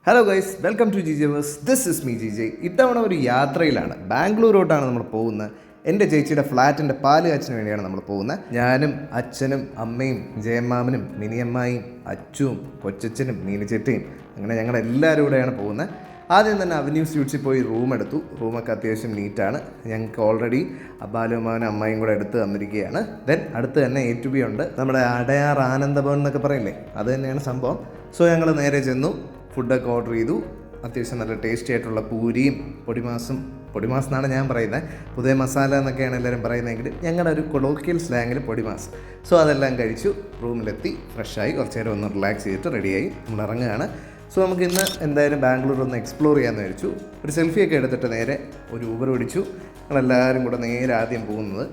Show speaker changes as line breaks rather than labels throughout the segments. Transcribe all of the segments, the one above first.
Hello guys, welcome to G J verse. This is me G J. ഇത്തവണ ഒരു യാത്രയിലാണ്. ബാംഗ്ലൂരോട്ടാണ് നമ്മൾ പോകുന്നത്. എൻ്റെ ചേച്ചിയുടെ ഫ്ലാറ്റിൻ്റെ പാല് കാച്ചിന് വേണ്ടിയാണ് നമ്മൾ പോകുന്നത്. ഞാനും അച്ഛനും അമ്മയും ജയമ്മാമനും മിനിയമ്മായും അച്ചുവും കൊച്ചച്ഛനും മീനിച്ചേട്ടയും അങ്ങനെ ഞങ്ങളെല്ലാവരും കൂടെയാണ് പോകുന്നത്. ആദ്യം തന്നെ അവന്യൂ സ്വീറ്റ്സിൽ പോയി റൂം എടുത്തു. റൂമൊക്കെ അത്യാവശ്യം നീറ്റാണ്. ഞങ്ങൾക്ക് ഓൾറെഡി ബാലുമാവനും അമ്മയും കൂടെ എടുത്ത് തന്നിരിക്കുകയാണ്. ദെൻ അടുത്ത് തന്നെ എ ടു ബി ഉണ്ട്. നമ്മുടെ അടയാർ ആനന്ദഭവൻ എന്നൊക്കെ പറയില്ലേ, അത് തന്നെയാണ് സംഭവം. സോ ഞങ്ങൾ നേരെ ചെന്നു, ഫുഡൊക്കെ ഓർഡർ ചെയ്തു. അത്യാവശ്യം നല്ല ടേസ്റ്റി ആയിട്ടുള്ള പൂരിയും പൊടിമാസ് എന്നാണ് ഞാൻ പറയുന്നത്. പുതിയ മസാല എന്നൊക്കെയാണ് എല്ലാവരും പറയുന്നതെങ്കിൽ ഞങ്ങളുടെ ഒരു കൊളോക്കിയൽ സ്ലാങ്ങിൽ പൊടിമാസ്. സോ അതെല്ലാം കഴിച്ചു. റൂമിലെത്തി ഫ്രഷായി കുറച്ച് നേരം ഒന്ന് റിലാക്സ് ചെയ്തിട്ട് റെഡിയായി നമ്മൾ ഇറങ്ങുകയാണ്. സോ നമുക്ക് ഇന്ന് എന്തായാലും ബാംഗ്ലൂർ ഒന്ന് എക്സ്പ്ലോർ ചെയ്യാമെന്ന് വിചാരിച്ചു. ഒരു സെൽഫിയൊക്കെ എടുത്തിട്ട് നേരെ ഒരു ഊബർ പിടിച്ചു. ഞങ്ങളെല്ലാവരും കൂടെ നേരെ ആദ്യം പോകുന്നത്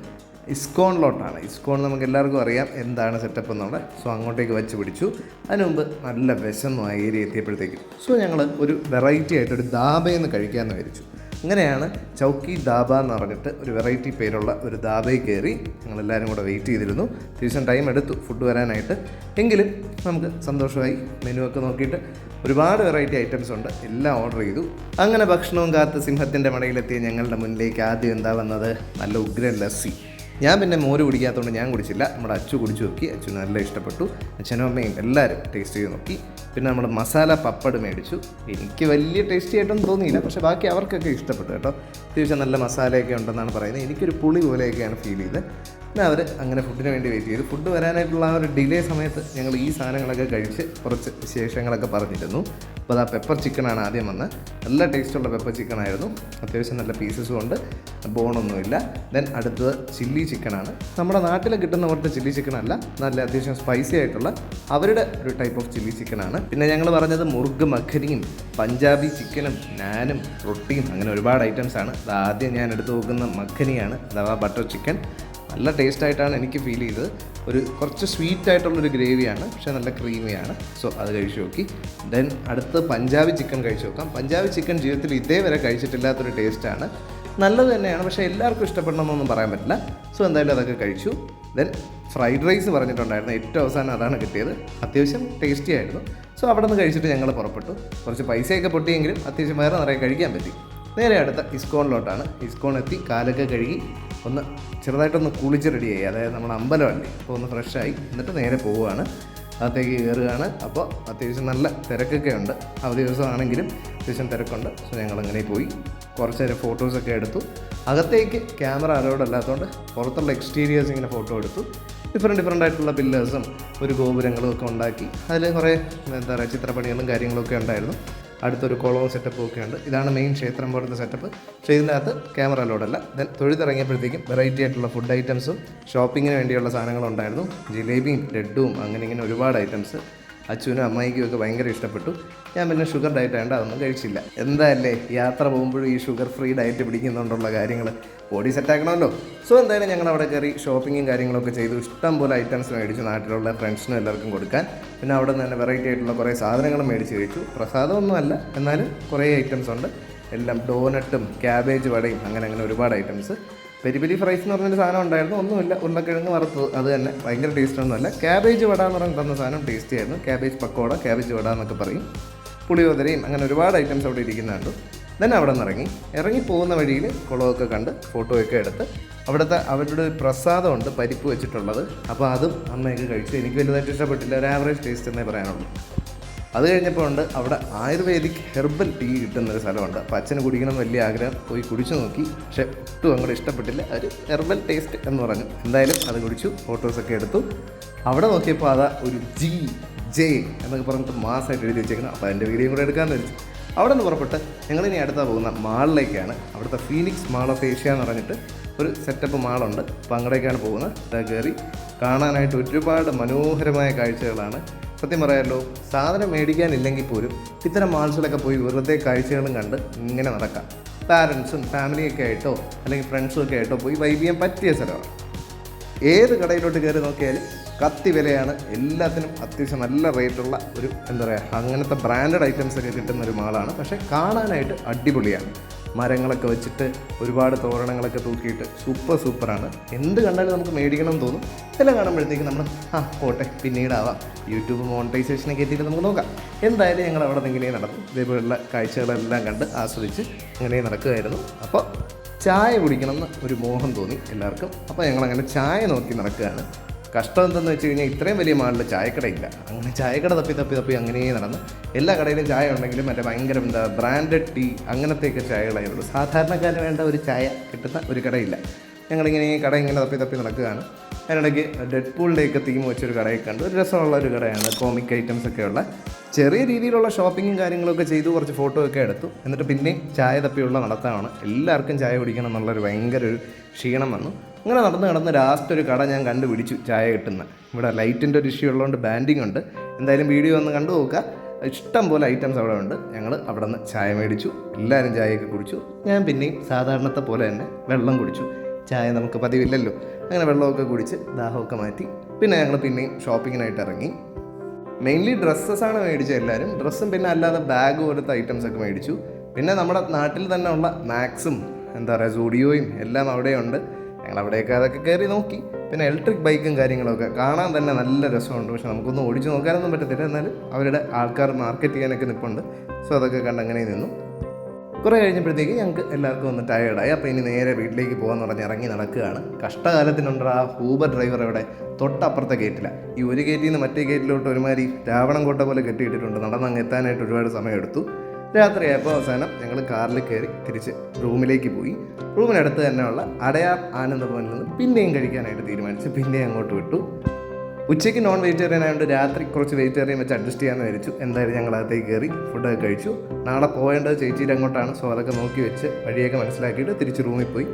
ഇസ്കോണിലോട്ടാണ്. ഇസ്കോൺ നമുക്ക് എല്ലാവർക്കും അറിയാം എന്താണ് സെറ്റപ്പ് എന്നുള്ളത്. സോ അങ്ങോട്ടേക്ക് വെച്ച് പിടിച്ചു. അതിന് മുമ്പ് നല്ല വിശന്നു ആ ഏരിയ എത്തിയപ്പോഴത്തേക്കും. സോ ഞങ്ങൾ ഒരു വെറൈറ്റി ആയിട്ടൊരു ദാബയിൽ നിന്ന് കഴിക്കാമെന്ന് വിചാരിച്ചു. അങ്ങനെയാണ് ചൗക്കി ദാബ എന്ന് പറഞ്ഞിട്ട് ഒരു വെറൈറ്റി പേരുള്ള ഒരു ദാബയിൽ കയറി. ഞങ്ങളെല്ലാവരും കൂടെ വെയിറ്റ് ചെയ്തിരുന്നു. അത്യാവശ്യം ടൈം എടുത്തു ഫുഡ് വരാനായിട്ട്. എങ്കിലും നമുക്ക് സന്തോഷമായി. മെനു ഒക്കെ നോക്കിയിട്ട് ഒരുപാട് വെറൈറ്റി ഐറ്റംസ് ഉണ്ട്. എല്ലാം ഓർഡർ ചെയ്തു. അങ്ങനെ ഭക്ഷണവും കാത്ത് സിംഹത്തിൻ്റെ മടയിലെത്തിയ ഞങ്ങളുടെ മുന്നിലേക്ക് ആദ്യം എന്താ വന്നത്? നല്ല ഉഗ്രൻ ലസ്സി. ഞാൻ പിന്നെ മോര് കുടിക്കാത്തതുകൊണ്ട് ഞാൻ കുടിച്ചില്ല. നമ്മുടെ അച്ചു കുടിച്ചു നോക്കി. അച്ചു നല്ല ഇഷ്ടപ്പെട്ടു. അച്ഛനും അമ്മയും എല്ലാവരും ടേസ്റ്റ് ചെയ്ത് നോക്കി. പിന്നെ നമ്മൾ മസാല പപ്പട് മേടിച്ചു. എനിക്ക് വലിയ ടേസ്റ്റി ആയിട്ടൊന്നും തോന്നിയില്ല, പക്ഷേ ബാക്കി അവർക്കൊക്കെ ഇഷ്ടപ്പെട്ടു കേട്ടോ. അത്യാവശ്യം നല്ല മസാലയൊക്കെ ഉണ്ടെന്നാണ് പറയുന്നത്. എനിക്കൊരു പുളി പോലെയൊക്കെയാണ് ഫീൽ ചെയ്തത്. പിന്നെ അവർ അങ്ങനെ ഫുഡിന് വേണ്ടി വെയിറ്റ് ചെയ്തു. ഫുഡ് വരാനായിട്ടുള്ള ആ ഒരു ഡിലേ സമയത്ത് ഞങ്ങൾ ഈ സാധനങ്ങളൊക്കെ കഴിച്ച് കുറച്ച് വിശേഷങ്ങളൊക്കെ പറഞ്ഞിരുന്നു. അപ്പോൾ അത് ആ പെപ്പർ ചിക്കനാണ് ആദ്യം വന്നത്. നല്ല ടേസ്റ്റുള്ള പെപ്പർ ചിക്കനായിരുന്നു. അത്യാവശ്യം നല്ല പീസസും ഉണ്ട്, ബോണൊന്നുമില്ല. ദെൻ അടുത്തത് ചില്ലി ചിക്കനാണ്. നമ്മുടെ നാട്ടിൽ കിട്ടുന്ന പോലത്തെ ചില്ലി ചിക്കനല്ല, നല്ല അത്യാവശ്യം സ്പൈസി ആയിട്ടുള്ള അവരുടെ ഒരു ടൈപ്പ് ഓഫ് ചില്ലി ചിക്കനാണ്. പിന്നെ ഞങ്ങൾ പറഞ്ഞത് മുർഗ് മഖനിയും പഞ്ചാബി ചിക്കനും നാനും റൊട്ടിയും അങ്ങനെ ഒരുപാട് ഐറ്റംസാണ്. അത് ആദ്യം ഞാൻ എടുത്തു നോക്കുന്ന മഖനിയാണ്, അഥവാ ബട്ടർ ചിക്കൻ. നല്ല ടേസ്റ്റായിട്ടാണ് എനിക്ക് ഫീൽ ചെയ്തത്. ഒരു കുറച്ച് സ്വീറ്റ് ആയിട്ടുള്ളൊരു ഗ്രേവിയാണ്, പക്ഷേ നല്ല ക്രീമിയാണ്. സോ അത് കഴിച്ചു നോക്കി. ദെൻ അടുത്ത് പഞ്ചാബി ചിക്കൻ കഴിച്ചു നോക്കാം. പഞ്ചാബി ചിക്കൻ ജീവിതത്തിൽ ഇതേവരെ കഴിച്ചിട്ടില്ലാത്തൊരു ടേസ്റ്റാണ്. നല്ലത് തന്നെയാണ്, പക്ഷേ എല്ലാവർക്കും ഇഷ്ടപ്പെടണമെന്നൊന്നും പറയാൻ പറ്റില്ല. സോ എന്തായാലും അതൊക്കെ കഴിച്ചു. ദെൻ ഫ്രൈഡ് റൈസ് പറഞ്ഞിട്ടുണ്ടായിരുന്നു. ഏറ്റവും അവസാനം അതാണ് കിട്ടിയത്. അത്യാവശ്യം ടേസ്റ്റി ആയിരുന്നു. സോ അവിടെ നിന്ന് കഴിച്ചിട്ട് ഞങ്ങൾ പുറപ്പെട്ടു. കുറച്ച് പൈസയൊക്കെ പൊട്ടിയെങ്കിലും അത്യാവശ്യം വേറെ നിറയെ കഴിക്കാൻ പറ്റി. നേരെ അടുത്ത ഇസ്കോണിലോട്ടാണ്. ഇസ്കോൺ എത്തി, കാലൊക്കെ കഴുകി ഒന്ന് ചെറുതായിട്ടൊന്ന് കുളിച്ച് റെഡിയായി. അതായത് നമ്മുടെ അമ്പലമല്ലേ, അപ്പോൾ ഒന്ന് ഫ്രഷായി എന്നിട്ട് നേരെ പോവുകയാണ്. അകത്തേക്ക് കയറുകയാണ്. അപ്പോൾ അത്യാവശ്യം നല്ല തിരക്കൊക്കെ ഉണ്ട്. അവധി ദിവസമാണെങ്കിലും അത്യാവശ്യം തിരക്കുണ്ട്. സോ ഞങ്ങളങ്ങനെ പോയി കുറച്ച് നേരം ഫോട്ടോസൊക്കെ എടുത്തു. അകത്തേക്ക് ക്യാമറ അലൗഡ് അല്ലാത്തതുകൊണ്ട് പുറത്തുള്ള എക്സ്റ്റീരിയേഴ്സ് ഇങ്ങനെ ഫോട്ടോ എടുത്തു. ഡിഫറെൻ്റ് ആയിട്ടുള്ള പില്ലേഴ്സും ഒരു ഗോപുരങ്ങളും ഒക്കെ ഉണ്ടാക്കി. അതിൽ കുറേ എന്താ പറയുക ചിത്രപ്പണികളും കാര്യങ്ങളൊക്കെ ഉണ്ടായിരുന്നു. അടുത്തൊരു കുളവും സെറ്റപ്പും ഒക്കെ ഉണ്ട്. ഇതാണ് മെയിൻ ക്ഷേത്രം പോലത്തെ സെറ്റപ്പ്. പക്ഷേ ഇതിൻ്റെ അകത്ത് ക്യാമറ അലോഡല്ല. ദെൻ തൊഴുതിറങ്ങിയപ്പോഴത്തേക്കും വെറൈറ്റി ആയിട്ടുള്ള ഫുഡ് ഐറ്റംസും ഷോപ്പിങ്ങിന് വേണ്ടിയുള്ള സാധനങ്ങളുണ്ടായിരുന്നു. ജിലേബിയും ലഡ്ഡുവും അങ്ങനെ ഇങ്ങനെ ഒരുപാട് ഐറ്റംസ്. അച്ഛനും അമ്മായിക്കും ഒക്കെ ഭയങ്കര ഇഷ്ടപ്പെട്ടു. ഞാൻ പിന്നെ ഷുഗർ ഡയറ്റ് ആയതുകൊണ്ട് അതൊന്നും കഴിച്ചില്ല. എന്തായാലേ യാത്ര പോകുമ്പോഴും ഈ ഷുഗർ ഫ്രീ ഡയറ്റ് പിടിക്കുന്നുണ്ടുള്ള കാര്യങ്ങൾ ബോഡി സെറ്റാക്കണമല്ലോ. സോ എന്തായാലും ഞങ്ങൾ അവിടെ കയറി ഷോപ്പിങ്ങും കാര്യങ്ങളൊക്കെ ചെയ്തു. ഇഷ്ടം പോലെ ഐറ്റംസ് മേടിച്ചു നാട്ടിലുള്ള ഫ്രണ്ട്സിനും എല്ലാവർക്കും കൊടുക്കാൻ. പിന്നെ അവിടെ നിന്ന് തന്നെ വെറൈറ്റി ആയിട്ടുള്ള കുറേ സാധനങ്ങൾ മേടിച്ച് കഴിച്ചു. പ്രസാദമൊന്നുമല്ല, എന്നാലും കുറേ ഐറ്റംസ് ഉണ്ട്. എല്ലാം ഡോനട്ടും ക്യാബേജ് വടയും അങ്ങനെ ഒരുപാട് ഐറ്റംസ്. പെരി ഫ്രൈസ് എന്ന് പറഞ്ഞൊരു സാധനം ഉണ്ടായിരുന്നു. ഒന്നുമില്ല, ഉരുളക്കിഴങ്ങ് വറുത്തത്. അത് തന്നെ ഭയങ്കര ടേസ്റ്റ് ഒന്നുമല്ല. ക്യാബേജ് വട എന്ന് പറഞ്ഞ് തന്ന സാധനം ടേസ്റ്റി ആയിരുന്നു. ക്യാബേജ് പക്കോട, ക്യാബേജ് വട എന്നൊക്കെ പറയും. പുളിയോദരയും അങ്ങനെ ഒരുപാട് ഐറ്റംസ് അവിടെ ഇരിക്കുന്നുണ്ട്. ദെൻ അവിടെ നിന്ന് ഇറങ്ങി പോകുന്ന വഴിയിൽ കുളമൊക്കെ കണ്ട് ഫോട്ടോയൊക്കെ എടുത്ത് അവരുടെ ഒരു പ്രസാദമുണ്ട് പരിപ്പ് വെച്ചിട്ടുള്ളത്. അപ്പോൾ അതും അമ്മയൊക്കെ കഴിച്ചു. എനിക്ക് വലുതായിട്ട് ഇഷ്ടപ്പെട്ടില്ല, ഒരു ആവറേജ് ടേസ്റ്റ് എന്നേ പറയാനുള്ളൂ. അത് കഴിഞ്ഞപ്പോൾ ഉണ്ട് അവിടെ ആയുർവേദിക് ഹെർബൽ ടീ കിട്ടുന്നൊരു സ്ഥലമുണ്ട്. അപ്പോൾ അച്ഛന് കുടിക്കണം വലിയ ആഗ്രഹം, പോയി കുടിച്ചു നോക്കി. പക്ഷേ ഒട്ടും അങ്ങോട്ട് ഇഷ്ടപ്പെട്ടില്ല. ഒരു ഹെർബൽ ടേസ്റ്റ് എന്ന് പറഞ്ഞു. എന്തായാലും അത് കുടിച്ചു, ഫോട്ടോസൊക്കെ എടുത്തു. അവിടെ നോക്കിയപ്പോൾ അതാ ഒരു GJ എന്നൊക്കെ പറഞ്ഞിട്ട് മാസമായിട്ട് എഴുതി വെച്ചേക്കണം. അപ്പോൾ അതിൻ്റെ വീഡിയോ കൂടെ എടുക്കാമെന്ന് വെച്ചു. അവിടെ നിന്ന് പുറപ്പെട്ട് ഞങ്ങളിനി അടുത്ത പോകുന്ന മാളിലേക്കാണ്. അവിടുത്തെ ഫീനിക്സ് മാൾ ഓഫ് ഏഷ്യ എന്ന് പറഞ്ഞിട്ട് ഒരു സെറ്റപ്പ് മാളുണ്ട്. അപ്പോൾ അങ്ങോട്ടേക്കാണ് പോകുന്നത്. ഇതാ കയറി കാണാനായിട്ട് ഒരുപാട് മനോഹരമായ കാഴ്ചകളാണ്. സത്യം പറയാമല്ലോ, സാധനം മേടിക്കാനില്ലെങ്കിൽ പോലും ഇത്തരം മാൾസിലൊക്കെ പോയി വെറുതെ കാഴ്ചകളും കണ്ട് ഇങ്ങനെ നടക്കാം. പാരൻസും ഫാമിലിയൊക്കെ ആയിട്ടോ അല്ലെങ്കിൽ ഫ്രണ്ട്സും ഒക്കെ ആയിട്ടോ പോയി വൈബ് ചെയ്യാൻ പറ്റിയ സ്ഥലമാണ്. ഏത് കടയിലോട്ട് കയറി നോക്കിയാലും കത്തി വിലയാണ്. എല്ലാത്തിനും അത്യാവശ്യം നല്ല റേറ്റുള്ള ഒരു എന്താ പറയുക അങ്ങനത്തെ ബ്രാൻഡഡ് ഐറ്റംസ് ഒക്കെ കിട്ടുന്ന ഒരു മാളാണ്. പക്ഷേ കാണാനായിട്ട് അടിപൊളിയാണ്. മരങ്ങളൊക്കെ വെച്ചിട്ട് ഒരുപാട് തോരണങ്ങളൊക്കെ തൂക്കിയിട്ട് സൂപ്പറാണ്. എന്ത് കണ്ടാലും നമുക്ക് മേടിക്കണം എന്ന് തോന്നും. ഇതെല്ലാം കാണുമ്പോഴത്തേക്ക് നമ്മൾ പോട്ടെ പിന്നീടാവാം, യൂട്യൂബ് മോണിറ്റൈസേഷനൊക്കെ എത്തിയിട്ട് നമുക്ക് നോക്കാം. എന്തായാലും ഞങ്ങൾ അവിടെ നിന്ന് ഇങ്ങനെ നടന്നു. ഇതേപോലുള്ള കാഴ്ചകളെല്ലാം കണ്ട് ആസ്വദിച്ച് ഇങ്ങനെ നടക്കുകയായിരുന്നു. അപ്പോൾ ചായ കുടിക്കണമെന്ന് ഒരു മോഹം തോന്നി എല്ലാവർക്കും. അപ്പോൾ ഞങ്ങളങ്ങനെ ചായ നോക്കി നടക്കുകയാണ്. കഷ്ടം എന്തെന്ന് വെച്ച് കഴിഞ്ഞാൽ ഇത്രയും വലിയ മാളിൽ ചായക്കടയില്ല. അങ്ങനെ ചായക്കട തപ്പി അങ്ങനെ നടന്ന് എല്ലാ കടയിലും ചായ ഉണ്ടെങ്കിലും മറ്റേ ഭയങ്കര ബ്രാൻഡഡ് ടീ അങ്ങനത്തെയൊക്കെ ചായകളായിരുന്നു. സാധാരണക്കാരന് വേണ്ട ഒരു ചായ കിട്ടുന്ന ഒരു കടയില്ല. ഞങ്ങളിങ്ങനെ ഈ കട ഇങ്ങനെ തപ്പി നടക്കുകയാണ്. അതിനിടയ്ക്ക് ഡെഡ് പൂളിൻ്റെയൊക്കെ തീം വെച്ചൊരു കടയൊക്കെ കണ്ടു. ഒരു രസമുള്ള ഒരു കടയാണ്. കോമിക് ഐറ്റംസ് ഒക്കെയുള്ള ചെറിയ രീതിയിലുള്ള ഷോപ്പിങ്ങും കാര്യങ്ങളൊക്കെ ചെയ്തു, കുറച്ച് ഫോട്ടോ ഒക്കെ എടുത്തു. എന്നിട്ട് പിന്നെയും ചായ തപ്പിയുള്ള നടത്തമാണ്. എല്ലാവർക്കും ചായ കുടിക്കണം എന്നുള്ളൊരു ഭയങ്കര ഒരു ക്ഷീണം വന്നു. അങ്ങനെ നടന്ന് ലാസ്റ്റ് ഒരു കട ഞാൻ കണ്ടുപിടിച്ചു ചായ കിട്ടുന്ന. ഇവിടെ ലൈറ്റിൻ്റെ ഒരു ഇഷ്യൂ ഉള്ളതുകൊണ്ട് ബാൻഡിങ് ഉണ്ട്. എന്തായാലും വീഡിയോ ഒന്ന് കണ്ടു നോക്കുക. ഇഷ്ടം പോലെ ഐറ്റംസ് അവിടെ ഉണ്ട്. ഞങ്ങൾ അവിടെ നിന്ന് ചായ മേടിച്ചു. എല്ലാവരും ചായയൊക്കെ കുടിച്ചു. ഞാൻ പിന്നെയും സാധാരണത്തെ പോലെ തന്നെ വെള്ളം കുടിച്ചു. ചായ നമുക്ക് പതിവില്ലല്ലോ. അങ്ങനെ വെള്ളമൊക്കെ കുടിച്ച് ദാഹമൊക്കെ മാറ്റി പിന്നെ ഞങ്ങൾ പിന്നെയും ഷോപ്പിങ്ങിനായിട്ട് ഇറങ്ങി. മെയിൻലി ഡ്രസ്സസാണ് മേടിച്ചത് എല്ലാവരും. ഡ്രസ്സും പിന്നെ അല്ലാതെ ബാഗ് പോലത്തെ ഐറ്റംസൊക്കെ മേടിച്ചു. പിന്നെ നമ്മുടെ നാട്ടിൽ തന്നെ ഉള്ള മാക്സും എന്താ പറയുക സൂഡിയോയും എല്ലാം അവിടെയുണ്ട്. ഞങ്ങൾ അവിടെയൊക്കെ അതൊക്കെ കയറി നോക്കി. പിന്നെ ഇലക്ട്രിക് ബൈക്കും കാര്യങ്ങളൊക്കെ കാണാൻ തന്നെ നല്ല രസമുണ്ട്. പക്ഷെ നമുക്കൊന്നും ഓടിച്ച് നോക്കാനൊന്നും പറ്റത്തില്ല. എന്നാലും അവരുടെ ആൾക്കാർ മാർക്കറ്റ് ചെയ്യാനൊക്കെ നിൽപ്പുണ്ട്. സോ അതൊക്കെ കണ്ടങ്ങനെ നിന്നു. കുറേ കഴിഞ്ഞപ്പോഴത്തേക്ക് ഞങ്ങൾക്ക് എല്ലാവർക്കും ഒന്ന് ടയേർഡായി. അപ്പോൾ ഇനി നേരെ വീട്ടിലേക്ക് പോകാമെന്ന് പറഞ്ഞ് ഇറങ്ങി നടക്കുകയാണ്. കഷ്ടകാലത്തിനുണ്ട് ആ ഊബർ ഡ്രൈവർ അവിടെ തൊട്ടപ്പുറത്തെ ഗേറ്റില്ല. ഈ ഒരു ഗേറ്റിൽ നിന്ന് മറ്റേ ഗേറ്റിലോട്ട് ഒരുമാതിരി രാവണം കോട്ട പോലെ കെട്ടിയിട്ടിട്ടുണ്ട്. നടന്നങ്ങ് എത്താനായിട്ട് ഒരുപാട് സമയമെടുത്തു. രാത്രിയായപ്പോൾ അവസാനം ഞങ്ങൾ കാറിൽ കയറി തിരിച്ച് റൂമിലേക്ക് പോയി. റൂമിനടുത്ത് തന്നെയുള്ള അടയാർ ആനന്ദഭവനിൽ നിന്ന് പിന്നെയും കഴിക്കാനായിട്ട് തീരുമാനിച്ചു. പിന്നെയും അങ്ങോട്ട് വിട്ടു. ഉച്ചയ്ക്ക് നോൺ വെജിറ്റേറിയൻ ആയതുകൊണ്ട് രാത്രി കുറച്ച് വെജിറ്റേറിയൻ വെച്ച് അഡ്ജസ്റ്റ് ചെയ്യാമെന്ന് വിചാരിച്ചു. എന്തായാലും ഞങ്ങൾ അകത്തേക്ക് കയറി ഫുഡൊക്കെ കഴിച്ചു. നാളെ പോകേണ്ടത് ചേച്ചിയുടെ അങ്ങോട്ടാണ്. സോ അതൊക്കെ നോക്കി വെച്ച് വഴിയൊക്കെ മനസ്സിലാക്കിയിട്ട് തിരിച്ച് റൂമിൽ പോയി.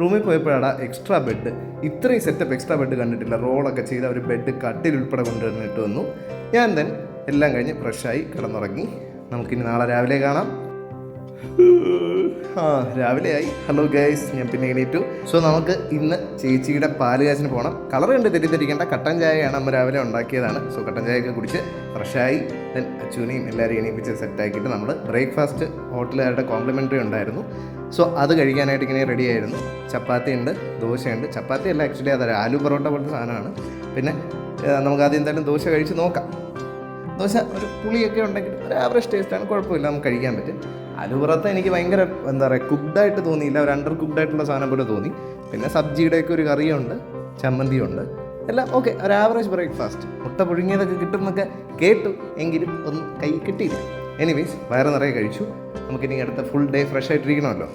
റൂമിൽ പോയപ്പോഴാണ് എക്സ്ട്രാ ബെഡ്, ഇത്രയും സെറ്റപ്പ് എക്സ്ട്രാ ബെഡ് കണ്ടിട്ടില്ല. റോളൊക്കെ ചെയ്ത് അവർ ബെഡ് കട്ടിലുൾപ്പെടെ കൊണ്ടുവന്നിട്ട് വന്നു. ഞാൻ തന്നെ എല്ലാം കഴിഞ്ഞ് ഫ്രഷായി കിടന്നുറങ്ങി. നമുക്കിനി നാളെ രാവിലെ കാണാം. രാവിലെയായി. ഹലോ ഗൈസ്, ഞാൻ പിന്നെ എണീറ്റു. സോ നമുക്ക് ഇന്ന് ചേച്ചിയുടെ പാല് കാച്ചിന് പോകണം. കളർ കണ്ട് തെറ്റിദ്ധരിക്കേണ്ട, കട്ടൻ ചായയാണ് അമ്മ രാവിലെ ഉണ്ടാക്കിയതാണ്. സോ കട്ടൻ ചായയൊക്കെ കുടിച്ച് ഫ്രഷായി ദെൻ അച്ഛനെയും എല്ലാവരും എണീപ്പിച്ച് സെറ്റാക്കിയിട്ട് നമ്മൾ ബ്രേക്ക്ഫാസ്റ്റ് ഹോട്ടലുകാരുടെ കോംപ്ലിമെൻ്ററി ഉണ്ടായിരുന്നു. സോ അത് കഴിക്കാനായിട്ട് ഇങ്ങനെ റെഡി ആയിരുന്നു. ചപ്പാത്തി ഉണ്ട്, ദോശയുണ്ട്. ചപ്പാത്തി അല്ല ആക്ച്വലി അത് ആലു പൊറോട്ട പോലത്തെ സാധനമാണ്. പിന്നെ നമുക്ക് ആദ്യം എന്തായാലും ദോശ കഴിച്ച് നോക്കാം. ദോശ ഒരു പുളിയൊക്കെ ഉണ്ടെങ്കിൽ ഒരു ആവറേജ് ടേസ്റ്റാണ്, കുഴപ്പമില്ല, നമുക്ക് കഴിക്കാൻ പറ്റും. ആലു പൊറോട്ട എനിക്ക് ഭയങ്കര എന്താ പറയുക കുക്ക്ഡായിട്ട് തോന്നിയില്ല, ഒരു അണ്ടർ കുക്ക്ഡായിട്ടുള്ള സാധനം പോലെ തോന്നി. പിന്നെ സബ്ജിയുടെയൊക്കെ ഒരു കറിയുണ്ട്, ചമ്മന്തിയുണ്ട്, എല്ലാം ഓക്കെ. ഒരു ആവറേജ് ബ്രേക്ക്ഫാസ്റ്റ്. മുട്ട പുഴുങ്ങിയതൊക്കെ കിട്ടുമെന്നൊക്കെ കേട്ടു, എങ്കിലും ഒന്നും കൈ കിട്ടിയില്ല. എനിവേസ് വയറ് നിറയെ കഴിച്ചു. നമുക്കിനി അടുത്ത ഫുൾ ഡേ ഫ്രഷ് ആയിട്ടിരിക്കണമല്ലോ.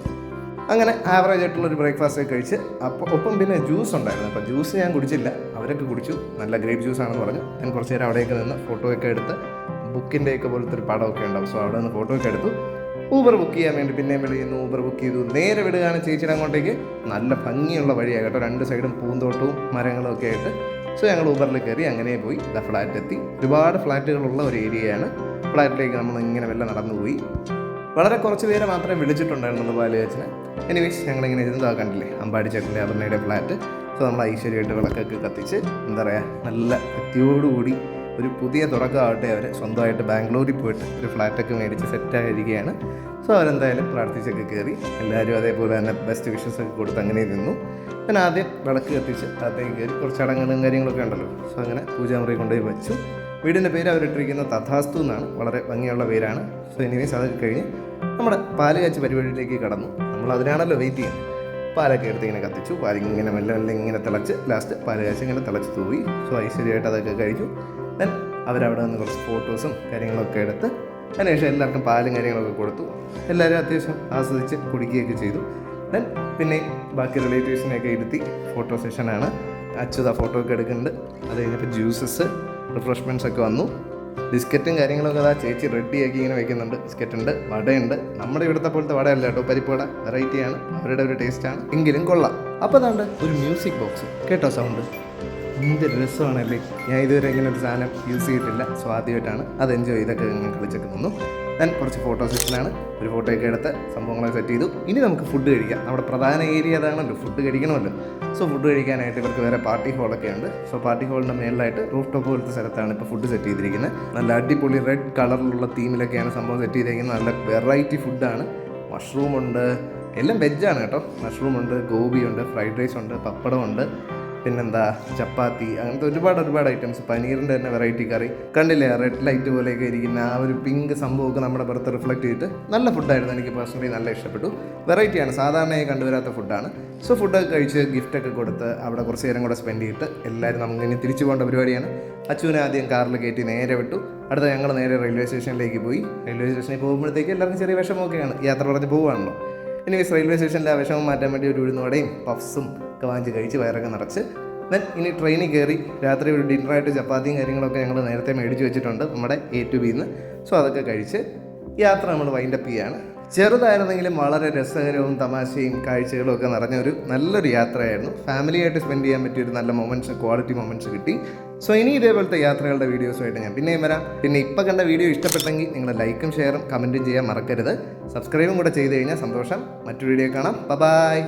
അങ്ങനെ ആവറേജ് ആയിട്ടുള്ളൊരു ബ്രേക്ക്ഫാസ്റ്റ് ഒക്കെ കഴിച്ച് അപ്പോൾ ഒപ്പം പിന്നെ ജ്യൂസ് ഉണ്ടായിരുന്നു. അപ്പോൾ ജ്യൂസ് ഞാൻ കുടിച്ചില്ല, അവരൊക്കെ കുടിച്ചു. നല്ല ഗ്രേപ്പ് ജ്യൂസാണെന്ന് പറഞ്ഞു. ഞാൻ കുറച്ച് നേരം അവിടെയൊക്കെ നിന്ന് ഫോട്ടോ ഒക്കെ എടുത്ത്, ബുക്കിൻ്റെയൊക്കെ പോലത്തെ ഒരു പടമൊക്കെ ഉണ്ടാവും. സോ അവിടെ നിന്ന് ഫോട്ടോ ഒക്കെ എടുത്തു. ഊബർ ബുക്ക് ചെയ്യാൻ വേണ്ടി പിന്നെയും വിളിക്കുന്നു. ഊബർ ബുക്ക് ചെയ്തു. നേരെ വിടുകയാണ് ചേച്ചിയുടെ അങ്ങോട്ടേക്ക്. നല്ല ഭംഗിയുള്ള വഴിയാണ് കേട്ടോ, രണ്ട് സൈഡും പൂന്തോട്ടവും മരങ്ങളും ഒക്കെ ആയിട്ട്. സോ ഞങ്ങൾ ഊബറിൽ കയറി അങ്ങനെ പോയി ഫ്ലാറ്റ് എത്തി. ഒരുപാട് ഫ്ലാറ്റുകളുള്ള ഒരു ഏരിയയാണ്. ഫ്ലാറ്റിലേക്ക് നമ്മൾ ഇങ്ങനെ വല്ല നടന്നുപോയി. വളരെ കുറച്ച് പേരെ മാത്രമേ വിളിച്ചിട്ടുണ്ടായിരുന്നു പാല് കാച്ചിന്. എനിവേസ് ഞങ്ങളിങ്ങനെ ഇരുന്നതാ കണ്ടില്ലേ, അമ്പാടി ചേട്ടൻ്റെ അപർണയുടെ ഫ്ലാറ്റ്. സോ നമ്മൾ ഐശ്വര്യമായിട്ട് വിളക്കൊക്കെ കത്തിച്ച് എന്താ പറയുക നല്ല എത്തിയോടുകൂടി ഒരു പുതിയ തുടക്കമാവട്ടെ. അവർ സ്വന്തമായിട്ട് ബാംഗ്ലൂരിൽ പോയിട്ട് ഒരു ഫ്ലാറ്റൊക്കെ മേടിച്ച് സെറ്റായിരിക്കുകയാണ്. സോ അവരെന്തായാലും പ്രാർത്ഥിച്ചൊക്കെ കയറി. എല്ലാവരും അതേപോലെ തന്നെ ബെസ്റ്റ് വിഷസ് ഒക്കെ കൊടുത്ത് അങ്ങനെ നിന്നു. ഞാൻ ആദ്യം വിളക്ക് കത്തിച്ച് അകത്തേക്ക് കയറി കുറച്ച് ചടങ്ങുകളും കാര്യങ്ങളൊക്കെ ഉണ്ടല്ലോ. സോ അങ്ങനെ പൂജാമുറി കൊണ്ടുപോയി വെച്ചു. വീടിൻ്റെ പേര് അവരിട്ടിരിക്കുന്ന തഥാസ്തു എന്നാണ്, വളരെ ഭംഗിയുള്ള പേരാണ്. സോ എനിവേസ് അതൊക്കെ കഴിഞ്ഞ് നമ്മുടെ പാല് കാച്ചി പരിപാടിയിലേക്ക് കടന്നു. നമ്മൾ അതിനാണല്ലോ വെയിറ്റ് ചെയ്യുന്നത്. പാലൊക്കെ എടുത്ത് ഇങ്ങനെ കത്തിച്ചു. പാലിങ്ങനെ മെല്ലെ ഇങ്ങനെ തിളച്ച് ലാസ്റ്റ് പാല് കാച്ചി ഇങ്ങനെ തിളച്ച് തൂവി. സോ ഐശ്വര്യമായിട്ട് അതൊക്കെ കഴിച്ചു. ദെൻ അവരവിടെ നിന്ന് കുറച്ച് ഫോട്ടോസും കാര്യങ്ങളൊക്കെ എടുത്ത് അതിനുശേഷം എല്ലാവർക്കും പാലും കാര്യങ്ങളൊക്കെ കൊടുത്തു. എല്ലാവരും അത്യാവശ്യം ആസ്വദിച്ച് കുടിക്കുകയൊക്കെ ചെയ്തു. ദെൻ പിന്നെ ബാക്കി റിലേറ്റീവ്സിനെയൊക്കെ ഇരുത്തി ഫോട്ടോ സെഷനാണ്. അച്യുത ഫോട്ടോ ഒക്കെ എടുക്കുന്നുണ്ട്. അത് കഴിഞ്ഞപ്പോൾ ജ്യൂസസ് റിഫ്രഷ്മെൻറ്റ്സ് ഒക്കെ വന്നു. ബിസ്ക്കറ്റും കാര്യങ്ങളൊക്കെ അതാ ചേച്ചി റെഡിയാക്കി ഇങ്ങനെ വെക്കുന്നുണ്ട്. ബിസ്ക്കറ്റുണ്ട്, വടയുണ്ട്. നമ്മുടെ ഇവിടുത്തെ പോലത്തെ വടയല്ല കേട്ടോ, പരിപ്പുവട. വെറൈറ്റിയാണ്, അവരുടെ ഒരു ടേസ്റ്റാണ്, എങ്കിലും കൊള്ളാം. അപ്പോൾ അതാണ്ട് ഒരു മ്യൂസിക് ബോക്സ് കേട്ടോ, സൗണ്ട് എന്ത് രസമാണല്ലേ. ഞാൻ ഇതുവരെ ഇങ്ങനെ ഒരു സാധനം യൂസ് ചെയ്തിട്ടില്ല. സോ ആദ്യമായിട്ടാണ് അത് എൻജോയ് ചെയ്തൊക്കെ കളിച്ചൊക്കെ നിന്നു. ദെൻ കുറച്ച് ഫോട്ടോ സെഷനാണ്. ഒരു ഫോട്ടോയൊക്കെ എടുത്ത് സംഭവങ്ങളൊക്കെ സെറ്റ് ചെയ്തു. ഇനി നമുക്ക് ഫുഡ് കഴിക്കാം. നമ്മുടെ പ്രധാന ഏരിയ അതാണല്ലോ, ഫുഡ് കഴിക്കണമല്ലോ. സോ ഫുഡ് കഴിക്കാനായിട്ട് ഇവർക്ക് വേറെ പാർട്ടി ഹോളൊക്കെ ഉണ്ട്. സോ പാർട്ടി ഹോളിൻ്റെ മേളിലായിട്ട് റൂഫ് ടോപ്പ് പോലത്തെ സ്ഥലത്താണ് ഇപ്പോൾ ഫുഡ് സെറ്റ് ചെയ്തിരിക്കുന്നത്. നല്ല അടിപൊളി റെഡ് കളറിലുള്ള തീമിലൊക്കെയാണ് സംഭവം സെറ്റ് ചെയ്തിരിക്കുന്നത്. നല്ല വെറൈറ്റി ഫുഡാണ്. മഷ്റൂമുണ്ട്, എല്ലാം വെജാണ് കേട്ടോ. മഷ്റൂമുണ്ട്, ഗോബിയുണ്ട്, ഫ്രൈഡ് റൈസ് ഉണ്ട്, പപ്പടമുണ്ട്, പിന്നെന്താ ചപ്പാത്തി, അങ്ങനത്തെ ഒരുപാട് ഐറ്റംസ്. പനീറിൻ്റെ തന്നെ വെറൈറ്റി കറി കണ്ടില്ലേ, റെഡ് ലൈറ്റ് പോലെയൊക്കെ ഇരിക്കുന്ന ആ ഒരു പിങ്ക് സംഭവമൊക്കെ നമ്മുടെ പുറത്ത് റിഫ്ലക്റ്റ് ചെയ്തിട്ട് നല്ല ഫുഡായിരുന്നു. എനിക്ക് പേഴ്സണലി നല്ല ഇഷ്ടപ്പെട്ടു. വെറൈറ്റിയാണ്, സാധാരണയായി കണ്ടുവരാത്ത ഫുഡാണ്. സോ ഫുഡൊക്കെ കഴിച്ച് ഗിഫ്റ്റൊക്കെ കൊടുത്ത് അവിടെ കുറച്ച് നേരം കൂടെ സ്പെൻഡ് ചെയ്തിട്ട് എല്ലാവരും നമുക്കിനി തിരിച്ചു പോകേണ്ട പരിപാടിയാണ്. അച്ഛനെ ആദ്യം കാറിൽ കയറ്റി നേരെ വിട്ടു. അടുത്ത ഞങ്ങൾ നേരെ റെയിൽവേ സ്റ്റേഷനിലേക്ക് പോയി. റെയിൽവേ സ്റ്റേഷനിൽ പോകുമ്പോഴത്തേക്ക് എല്ലാവർക്കും ചെറിയ വിഷമമൊക്കെയാണ്, യാത്ര പറഞ്ഞ് പോവുകയാണല്ലോ. ഇനി റെയിൽവേ സ്റ്റേഷനിലെ ആ വിഷമം മാറ്റാൻ വേണ്ടി ഒരു ഉഴുന്നുവടയും പഫ്സും ഒക്കെ വാങ്ങിച്ച് കഴിച്ച് വയറൊക്കെ നിറച്ച് ദെൻ ഇനി ട്രെയിനിൽ കയറി രാത്രി ഒരു ഡിന്നറായിട്ട് ചപ്പാത്തിയും കാര്യങ്ങളൊക്കെ ഞങ്ങൾ നേരത്തെ മേടിച്ച് വെച്ചിട്ടുണ്ട് നമ്മുടെ A to B ന്ന്. സോ അതൊക്കെ കഴിച്ച് യാത്ര നമ്മൾ വൈൻഡപ്പ് ചെയ്യാണ്. ചെറുതായിരുന്നെങ്കിലും വളരെ രസകരവും തമാശയും കാഴ്ചകളും ഒക്കെ നിറഞ്ഞൊരു നല്ലൊരു യാത്രയായിരുന്നു. ഫാമിലിയായിട്ട് സ്പെൻഡ് ചെയ്യാൻ പറ്റിയൊരു നല്ല മൊമെൻറ്റ്സ്, ക്വാളിറ്റി മൊമെൻറ്റ്സ് കിട്ടി. സോ ഇനി ഇതേപോലത്തെ യാത്രകളുടെ വീഡിയോസുമായിട്ട് ഞാൻ പിന്നെയും വരാം. പിന്നെ ഇപ്പോൾ കണ്ട വീഡിയോ ഇഷ്ടപ്പെട്ടെങ്കിൽ നിങ്ങൾ ലൈക്കും ഷെയറും കമൻറ്റും ചെയ്യാൻ മറക്കരുത്. സബ്സ്ക്രൈബും കൂടെ ചെയ്ത് കഴിഞ്ഞാൽ സന്തോഷം. മറ്റൊരു വീഡിയോ കാണാം. ബൈ.